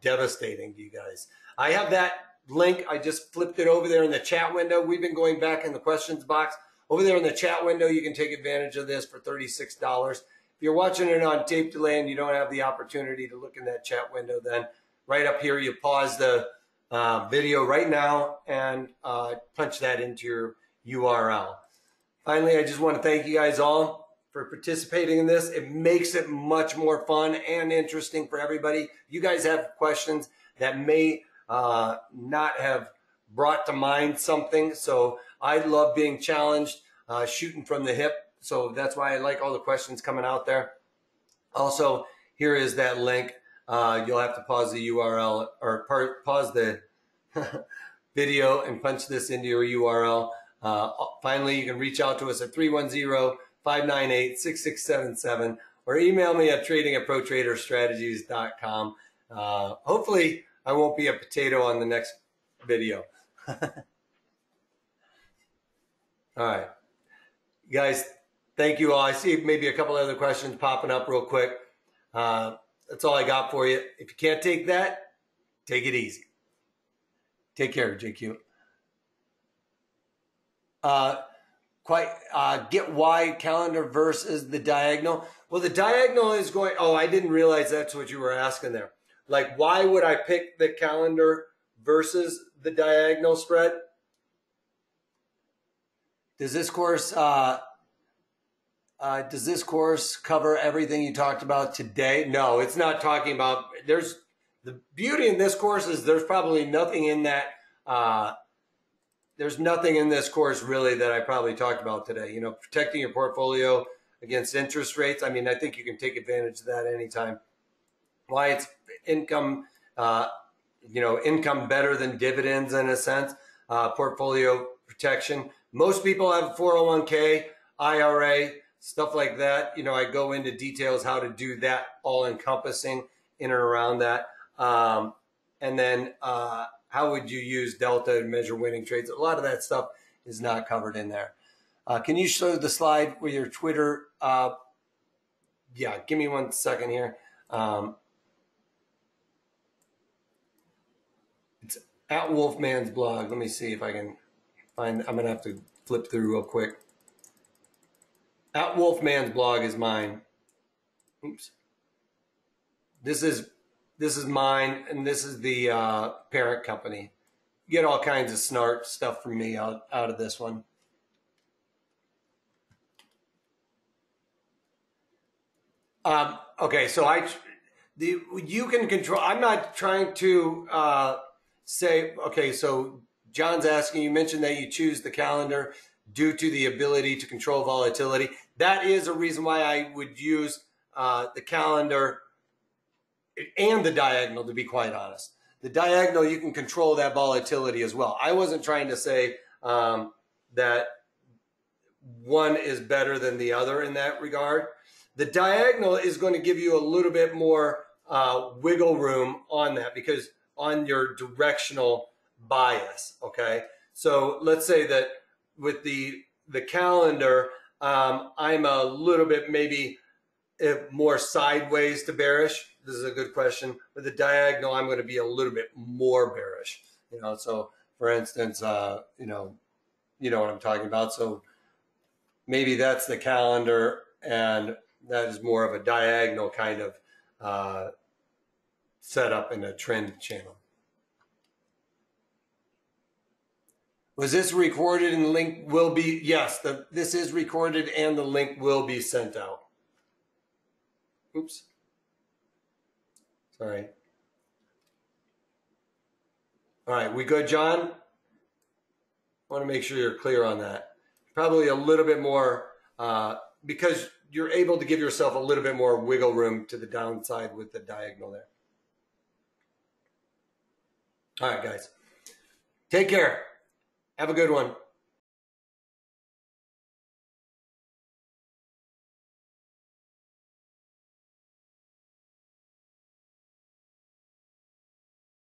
devastating to you guys. I have that link. I just flipped it over there in the chat window. We've been going back in the questions box. Over there in the chat window, you can take advantage of this for $36. you're watching it on tape delay and you don't have the opportunity to look in that chat window, then right up here, you pause the video right now and punch that into your URL. Finally, I just want to thank you guys all for participating in this. It makes it much more fun and interesting for everybody. You guys have questions that may not have brought to mind something. So I love being challenged, shooting from the hip. So that's why I like all the questions coming out there. Also, here is that link. You'll have to pause the URL or pause the video and punch this into your URL. Finally, you can reach out to us at 310-598-6677 or email me at trading@protraderstrategies.com. Hopefully, I won't be a potato on the next video. All right. Guys, thank you all. I see maybe a couple other questions popping up real quick. That's all I got for you. If you can't take that, take it easy. Take care, JQ. Get why calendar versus the diagonal. Well, the diagonal is going, oh, I didn't realize that's what you were asking there. Like, why would I pick the calendar versus the diagonal spread? Does this course cover everything you talked about today? No, it's not talking about, the beauty in this course is there's probably nothing in that, there's nothing in this course really that I probably talked about today. You know, protecting your portfolio against interest rates. I mean, I think you can take advantage of that anytime. Why it's income, income better than dividends in a sense, portfolio protection. Most people have a 401k, IRA, stuff like that. You know, I go into details how to do that, all encompassing in and around that. And then how would you use delta to measure winning trades? A lot of that stuff is not covered in there. Can you show the slide with your Twitter? Yeah, give me 1 second here. It's at Wolfman's blog. Let me see if I can find, I'm going to have to flip through real quick. At Wolfman's blog is mine. Oops. This is mine, and this is the parent company. You get all kinds of snark stuff from me out of this one. Okay, so you can control. I'm not trying to say. Okay, so John's asking. You mentioned that you choose the calendar due to the ability to control volatility. That is a reason why I would use the calendar and the diagonal, to be quite honest. The diagonal, you can control that volatility as well. I wasn't trying to say that one is better than the other in that regard. The diagonal is going to give you a little bit more wiggle room on that, because on your directional bias, okay? So let's say that with the calendar, I'm a little bit maybe more sideways to bearish. This is a good question. With the diagonal, I'm going to be a little bit more bearish. You know, so for instance, you know what I'm talking about. So maybe that's the calendar, and that is more of a diagonal kind of setup in a trend channel. Was this recorded and the link will be? Yes, this is recorded and the link will be sent out. Oops. Sorry. All right, we good, John? I want to make sure you're clear on that. Probably a little bit more, because you're able to give yourself a little bit more wiggle room to the downside with the diagonal there. All right, guys. Take care. Have a good one.